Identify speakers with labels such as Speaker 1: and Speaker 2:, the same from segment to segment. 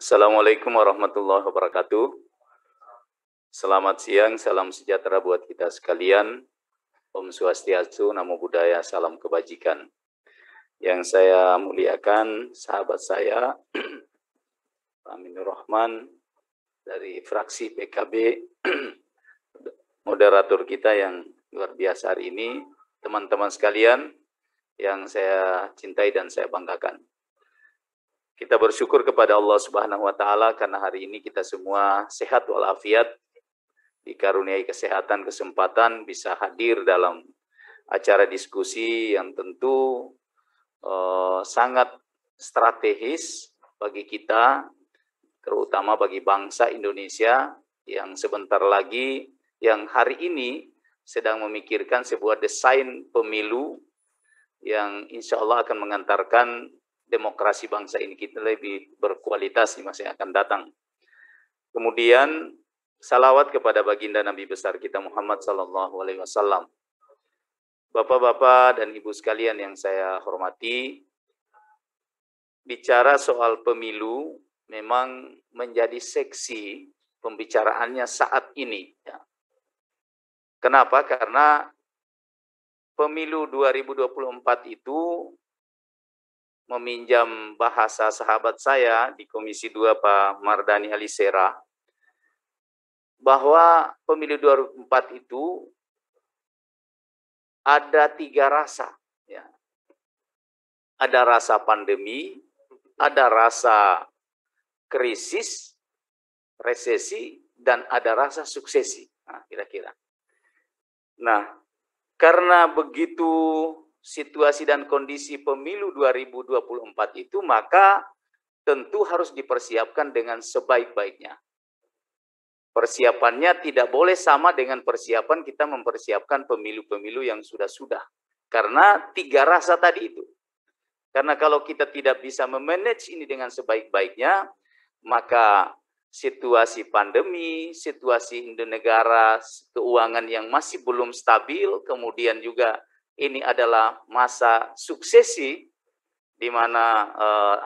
Speaker 1: Assalamualaikum warahmatullahi wabarakatuh. Selamat siang, salam sejahtera buat kita sekalian. Om Swastiastu, Namo Buddhaya, salam kebajikan. Yang saya muliakan, sahabat saya, Pak Aminur Rahman, dari fraksi PKB, moderator kita yang luar biasa hari ini, teman-teman sekalian yang saya cintai dan saya banggakan. Kita bersyukur kepada Allah Subhanahu wa taala karena hari ini kita semua sehat walafiat, dikaruniai kesehatan, kesempatan bisa hadir dalam acara diskusi yang tentu sangat strategis bagi kita, terutama bagi bangsa Indonesia yang sebentar lagi, yang hari ini sedang memikirkan sebuah desain pemilu yang insya Allah akan mengantarkan demokrasi bangsa ini kita lebih berkualitas di masa yang akan datang. Kemudian salawat kepada baginda Nabi besar kita Muhammad sallallahu alaihi wasallam. Bapak-bapak dan ibu sekalian yang saya hormati, bicara soal pemilu memang menjadi seksi pembicaraannya saat ini. Kenapa? Karena pemilu 2024 itu meminjam bahasa sahabat saya di Komisi 2 Pak Mardani Alisera, bahwa pemilu 2004 itu ada 3 rasa. Ya. Ada rasa pandemi, ada rasa krisis, resesi, dan ada rasa suksesi. Nah, kira-kira. Nah, karena begitu situasi dan kondisi pemilu 2024 itu, maka tentu harus dipersiapkan dengan sebaik-baiknya. Persiapannya tidak boleh sama dengan persiapan kita mempersiapkan pemilu-pemilu yang sudah-sudah. Karena 3 rasa tadi itu. Karena kalau kita tidak bisa memanage ini dengan sebaik-baiknya, maka situasi pandemi, situasi negara, keuangan yang masih belum stabil, kemudian juga ini adalah masa suksesi di mana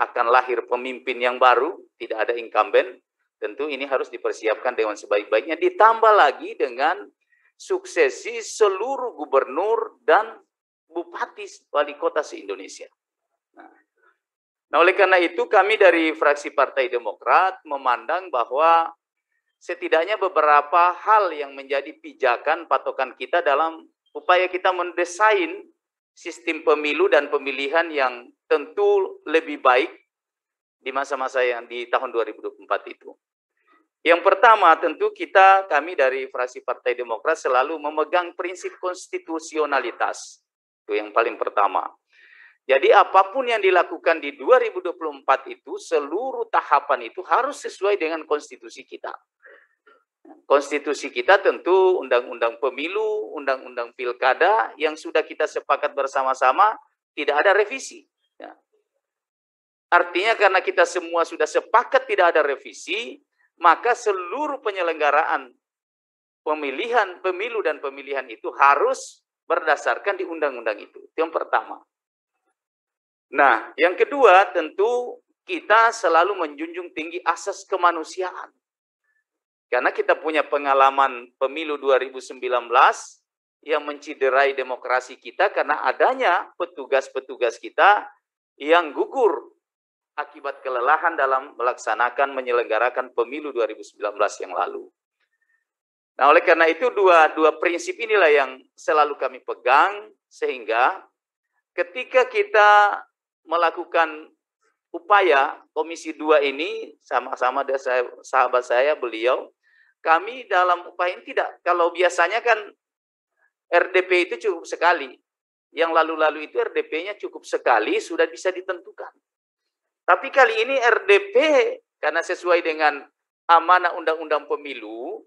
Speaker 1: akan lahir pemimpin yang baru, tidak ada incumbent. Tentu ini harus dipersiapkan dengan sebaik-baiknya. Ditambah lagi dengan suksesi seluruh gubernur dan bupati wali kota se-Indonesia. Nah, oleh karena itu kami dari fraksi Partai Demokrat memandang bahwa setidaknya beberapa hal yang menjadi pijakan patokan kita dalam upaya kita mendesain sistem pemilu dan pemilihan yang tentu lebih baik di masa-masa yang di tahun 2024 itu. Yang pertama tentu kami dari fraksi Partai Demokrat selalu memegang prinsip konstitusionalitas. Itu yang paling pertama. Jadi apapun yang dilakukan di 2024 itu, seluruh tahapan itu harus sesuai dengan konstitusi kita. Konstitusi kita tentu undang-undang pemilu, undang-undang pilkada yang sudah kita sepakat bersama-sama, tidak ada revisi. Ya. Artinya karena kita semua sudah sepakat tidak ada revisi, maka seluruh penyelenggaraan pemilihan, pemilu dan pemilihan itu harus berdasarkan di undang-undang itu. Itu yang pertama. Nah, yang kedua tentu kita selalu menjunjung tinggi asas kemanusiaan. Karena kita punya pengalaman pemilu 2019 yang menciderai demokrasi kita karena adanya petugas-petugas kita yang gugur akibat kelelahan dalam melaksanakan menyelenggarakan pemilu 2019 yang lalu. Nah, oleh karena itu dua prinsip inilah yang selalu kami pegang sehingga ketika kita melakukan upaya Komisi 2 ini sama-sama dengan sahabat saya beliau, kami dalam upaya ini tidak, kalau biasanya kan RDP itu cukup sekali, yang lalu-lalu itu RDP-nya cukup sekali sudah bisa ditentukan. Tapi kali ini RDP karena sesuai dengan amanah undang-undang pemilu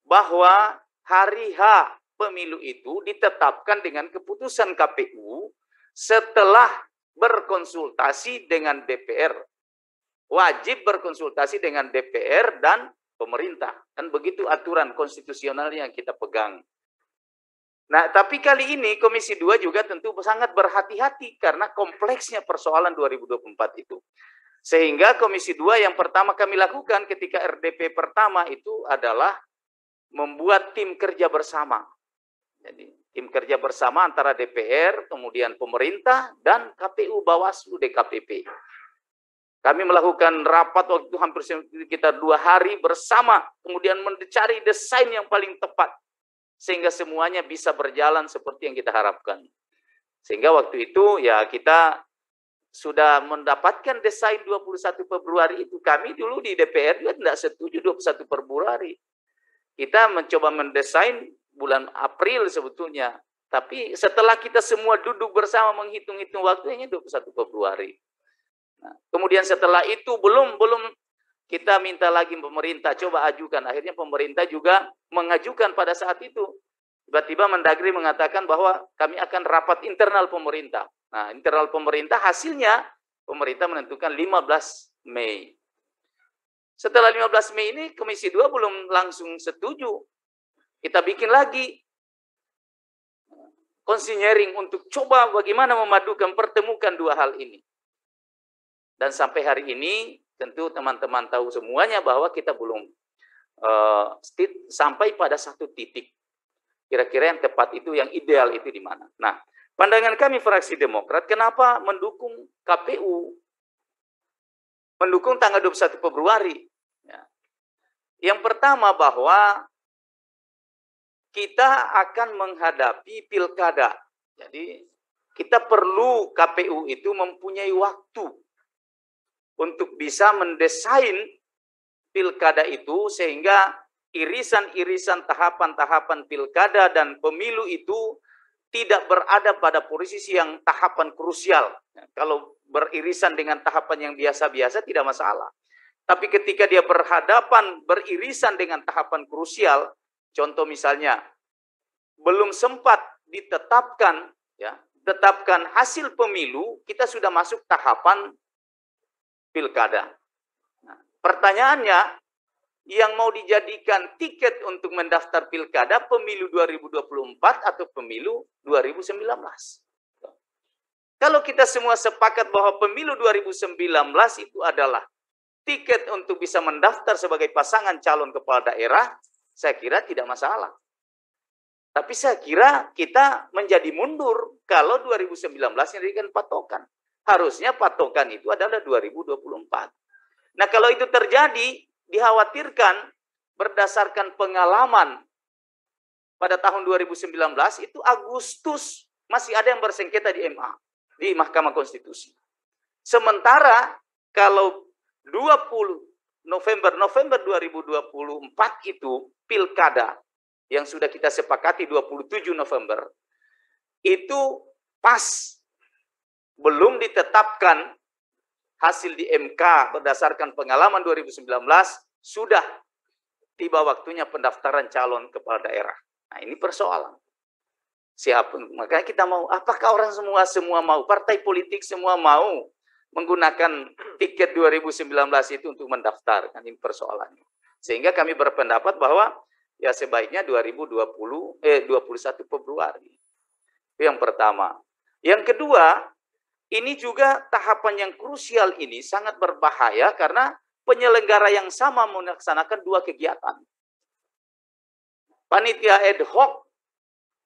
Speaker 1: bahwa hari H pemilu itu ditetapkan dengan keputusan KPU setelah berkonsultasi dengan DPR. Wajib berkonsultasi dengan DPR dan pemerintah. Kan begitu aturan konstitusional yang kita pegang. Nah, tapi kali ini Komisi 2 juga tentu sangat berhati-hati karena kompleksnya persoalan 2024 itu. Sehingga Komisi 2 yang pertama kami lakukan ketika RDP pertama itu adalah membuat tim kerja bersama. Jadi tim kerja bersama antara DPR, kemudian pemerintah, dan KPU, Bawaslu, DKPP. Kami melakukan rapat waktu itu hampir sekitar 2 hari bersama, kemudian mencari desain yang paling tepat, sehingga semuanya bisa berjalan seperti yang kita harapkan. Sehingga waktu itu ya kita sudah mendapatkan desain 21 Februari itu. Kami dulu di DPR juga tidak setuju 21 Februari. Kita mencoba mendesain bulan April sebetulnya. Tapi setelah kita semua duduk bersama menghitung-hitung waktunya 21 Februari. Nah, kemudian setelah itu belum kita minta lagi pemerintah coba ajukan. Akhirnya pemerintah juga mengajukan pada saat itu. Tiba-tiba Mendagri mengatakan bahwa kami akan rapat internal pemerintah. Nah, internal pemerintah hasilnya pemerintah menentukan 15 Mei. Setelah 15 Mei ini Komisi 2 belum langsung setuju. Kita bikin lagi konsinyering untuk coba bagaimana memadukan, pertemukan dua hal ini. Dan sampai hari ini tentu teman-teman tahu semuanya bahwa kita belum sampai pada satu titik. Kira-kira yang tepat itu, yang ideal itu di mana. Nah, pandangan kami fraksi Demokrat, kenapa mendukung KPU? Mendukung tanggal 21 Februari. Ya. Yang pertama bahwa kita akan menghadapi pilkada. Jadi kita perlu KPU itu mempunyai waktu untuk bisa mendesain pilkada itu sehingga irisan-irisan tahapan-tahapan pilkada dan pemilu itu tidak berada pada posisi yang tahapan krusial. Kalau beririsan dengan tahapan yang biasa-biasa tidak masalah. Tapi ketika dia beririsan dengan tahapan krusial, contoh misalnya belum sempat ditetapkan hasil pemilu, kita sudah masuk tahapan pilkada. Nah, pertanyaannya, yang mau dijadikan tiket untuk mendaftar pilkada pemilu 2024 atau pemilu 2019. Kalau kita semua sepakat bahwa pemilu 2019 itu adalah tiket untuk bisa mendaftar sebagai pasangan calon kepala daerah, saya kira tidak masalah. Tapi saya kira kita menjadi mundur kalau 2019 dijadikan patokan. Harusnya patokan itu adalah 2024. Nah, kalau itu terjadi, dikhawatirkan berdasarkan pengalaman pada tahun 2019 itu Agustus masih ada yang bersengketa di MA, di Mahkamah Konstitusi. Sementara kalau 20 November 2024 itu pilkada yang sudah kita sepakati 27 November itu pas belum ditetapkan hasil di MK berdasarkan pengalaman 2019, sudah tiba waktunya pendaftaran calon kepala daerah. Nah, ini persoalan. Siapa? Makanya kita mau, apakah orang semua mau, partai politik semua mau menggunakan tiket 2019 itu untuk mendaftar? Kan ini persoalannya. Sehingga kami berpendapat bahwa ya sebaiknya 21 Februari. Itu yang pertama. Yang kedua, ini juga tahapan yang krusial ini sangat berbahaya karena penyelenggara yang sama melaksanakan dua kegiatan. Panitia ad hoc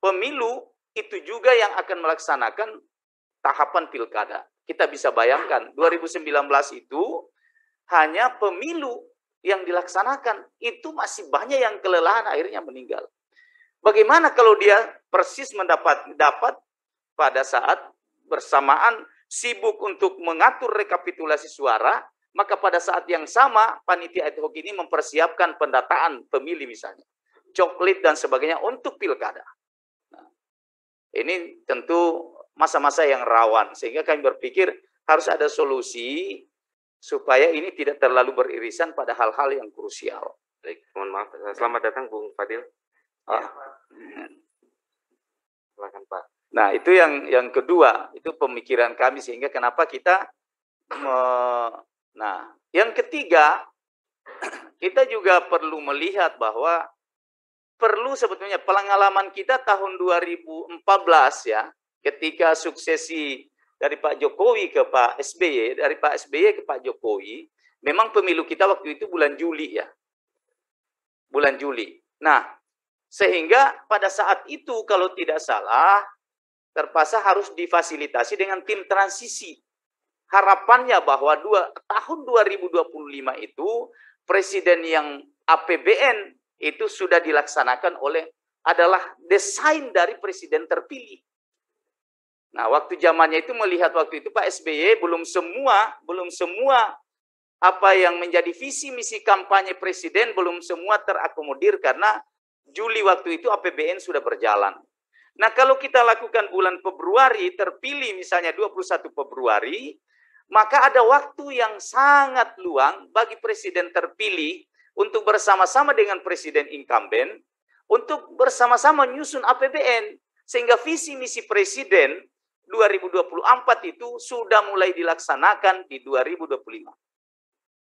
Speaker 1: pemilu itu juga yang akan melaksanakan tahapan pilkada. Kita bisa bayangkan 2019 itu hanya pemilu yang dilaksanakan. Itu masih banyak yang kelelahan akhirnya meninggal. Bagaimana kalau dia persis mendapat pada saat bersamaan sibuk untuk mengatur rekapitulasi suara, maka pada saat yang sama panitia ad hoc ini mempersiapkan pendataan pemilih misalnya, coklit dan sebagainya untuk pilkada. Nah, ini tentu masa-masa yang rawan, sehingga kami berpikir harus ada solusi supaya ini tidak terlalu beririsan pada hal-hal yang krusial.
Speaker 2: Baik, mohon maaf. Selamat datang Bung Fadil. Silakan Pak.
Speaker 1: Nah, itu yang kedua, itu pemikiran kami sehingga kenapa kita nah, yang ketiga, kita juga perlu melihat bahwa perlu sebetulnya pengalaman kita tahun 2014 ya, ketika suksesi dari Pak Jokowi ke Pak SBY, dari Pak SBY ke Pak Jokowi, memang pemilu kita waktu itu bulan Juli ya. Bulan Juli. Nah, sehingga pada saat itu kalau tidak salah, terpaksa harus difasilitasi dengan tim transisi. Harapannya bahwa tahun 2025 itu, presiden yang APBN itu sudah dilaksanakan adalah desain dari presiden terpilih. Nah, waktu zamannya itu melihat waktu itu Pak SBY belum semua apa yang menjadi visi misi kampanye presiden belum semua terakomodir karena Juli waktu itu APBN sudah berjalan. Nah, kalau kita lakukan bulan Februari terpilih misalnya 21 Februari, maka ada waktu yang sangat luang bagi presiden terpilih untuk bersama-sama dengan presiden incumbent untuk bersama-sama menyusun APBN sehingga visi misi presiden 2024 itu sudah mulai dilaksanakan di 2025.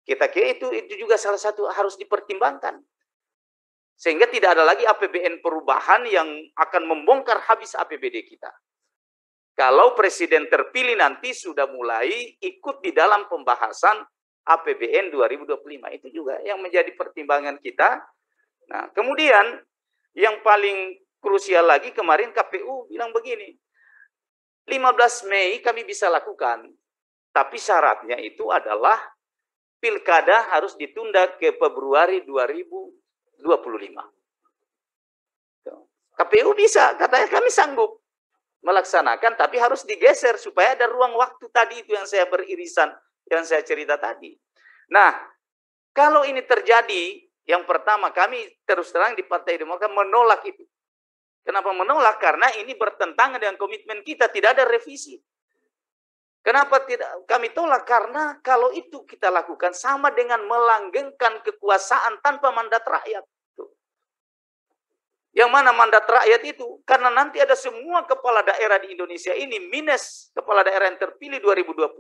Speaker 1: Kita kira itu juga salah satu harus dipertimbangkan. Sehingga tidak ada lagi APBN perubahan yang akan membongkar habis APBD kita. Kalau presiden terpilih nanti sudah mulai ikut di dalam pembahasan APBN 2025. Itu juga yang menjadi pertimbangan kita. Nah, kemudian yang paling krusial lagi kemarin KPU bilang begini, 15 Mei kami bisa lakukan, tapi syaratnya itu adalah pilkada harus ditunda ke Februari 2025. KPU bisa, katanya kami sanggup melaksanakan, tapi harus digeser supaya ada ruang waktu tadi itu yang saya beririsan, yang saya cerita tadi. Nah, kalau ini terjadi, yang pertama kami terus terang di Partai Demokrat menolak itu. Kenapa menolak? Karena ini bertentangan dengan komitmen kita, tidak ada revisi. Kenapa tidak kami tolak? Karena kalau itu kita lakukan sama dengan melanggengkan kekuasaan tanpa mandat rakyat. Yang mana mandat rakyat itu? Karena nanti ada semua kepala daerah di Indonesia ini, minus kepala daerah yang terpilih 2020,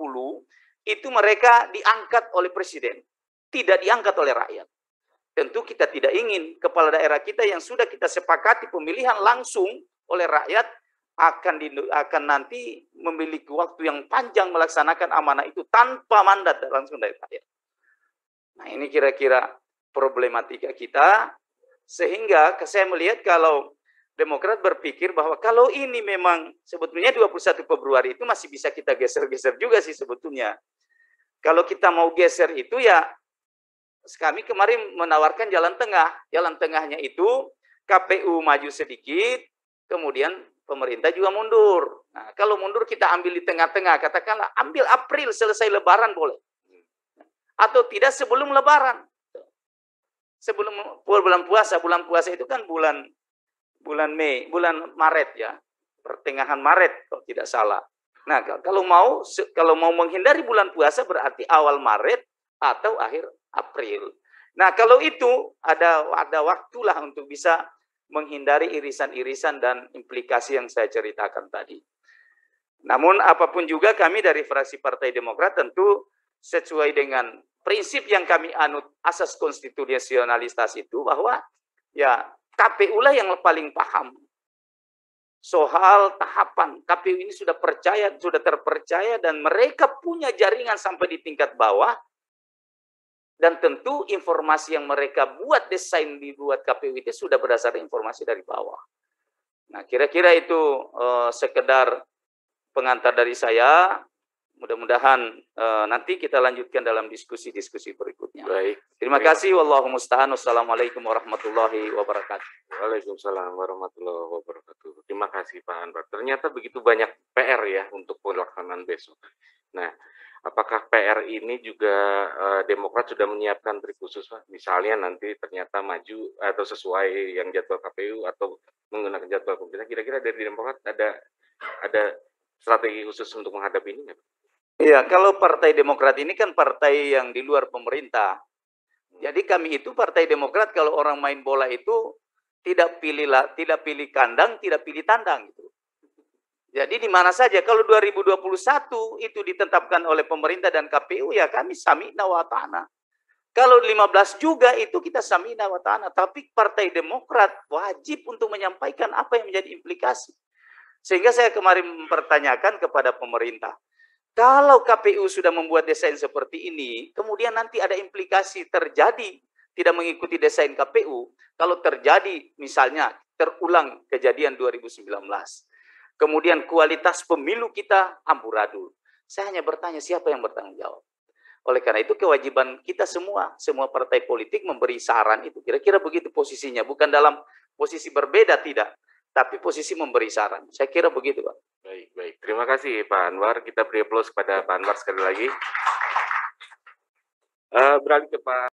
Speaker 1: itu mereka diangkat oleh presiden. Tidak diangkat oleh rakyat. Tentu kita tidak ingin kepala daerah kita yang sudah kita sepakati pemilihan langsung oleh rakyat akan nanti memiliki waktu yang panjang melaksanakan amanah itu tanpa mandat langsung dari rakyat. Nah, ini kira-kira problematika kita, sehingga saya melihat kalau Demokrat berpikir bahwa kalau ini memang sebetulnya 21 Februari itu masih bisa kita geser-geser juga sih sebetulnya. Kalau kita mau geser itu ya kami kemarin menawarkan jalan tengah. Jalan tengahnya itu KPU maju sedikit, kemudian pemerintah juga mundur. Nah, kalau mundur kita ambil di tengah-tengah, katakanlah ambil April selesai Lebaran boleh. Atau tidak sebelum Lebaran. Sebelum bulan puasa itu kan bulan Maret ya. Pertengahan Maret kalau tidak salah. Nah, kalau mau menghindari bulan puasa berarti awal Maret atau akhir April. Nah, kalau itu ada waktulah untuk bisa menghindari irisan-irisan dan implikasi yang saya ceritakan tadi. Namun apapun juga kami dari fraksi Partai Demokrat tentu sesuai dengan prinsip yang kami anut asas konstitusionalitas itu bahwa ya KPU lah yang paling paham soal tahapan. KPU ini sudah terpercaya dan mereka punya jaringan sampai di tingkat bawah. Dan tentu informasi yang mereka buat, desain dibuat KPU itu sudah berdasarkan informasi dari bawah. Nah, kira-kira itu sekedar pengantar dari saya. Mudah-mudahan nanti kita lanjutkan dalam diskusi-diskusi berikutnya.
Speaker 2: Baik.
Speaker 1: Terima kasih. Wallahu musta'an. Wassalamualaikum warahmatullahi wabarakatuh.
Speaker 2: Waalaikumsalam warahmatullahi wabarakatuh. Terima kasih Pak Anwar. Ternyata begitu banyak PR ya untuk pelaksanaan besok. Nah, apakah PR ini juga Demokrat sudah menyiapkan trik khusus, Pak? Misalnya nanti ternyata maju atau sesuai yang jadwal KPU atau menggunakan jadwal pemerintah, kira-kira dari Demokrat ada strategi khusus untuk menghadapi ini nggak?
Speaker 1: Iya, kalau Partai Demokrat ini kan partai yang di luar pemerintah. Jadi kami itu Partai Demokrat kalau orang main bola itu tidak pilih kandang, tidak pilih tandang gitu. Jadi di mana saja kalau 2021 itu ditetapkan oleh pemerintah dan KPU ya kami sami'na wa ta'na. Kalau 15 juga itu kita sami'na wa ta'na, tapi Partai Demokrat wajib untuk menyampaikan apa yang menjadi implikasi. Sehingga saya kemarin mempertanyakan kepada pemerintah, kalau KPU sudah membuat desain seperti ini, kemudian nanti ada implikasi terjadi tidak mengikuti desain KPU, kalau terjadi misalnya terulang kejadian 2019, kemudian kualitas pemilu kita amburadul. Saya hanya bertanya siapa yang bertanggung jawab. Oleh karena itu kewajiban kita semua partai politik memberi saran itu. Kira-kira begitu posisinya, bukan dalam posisi berbeda tidak, tapi posisi memberi saran. Saya kira begitu, Pak.
Speaker 2: Baik, baik. Terima kasih Pak Anwar. Kita beri aplaus kepada Pak Anwar sekali lagi. Beralih ke Pak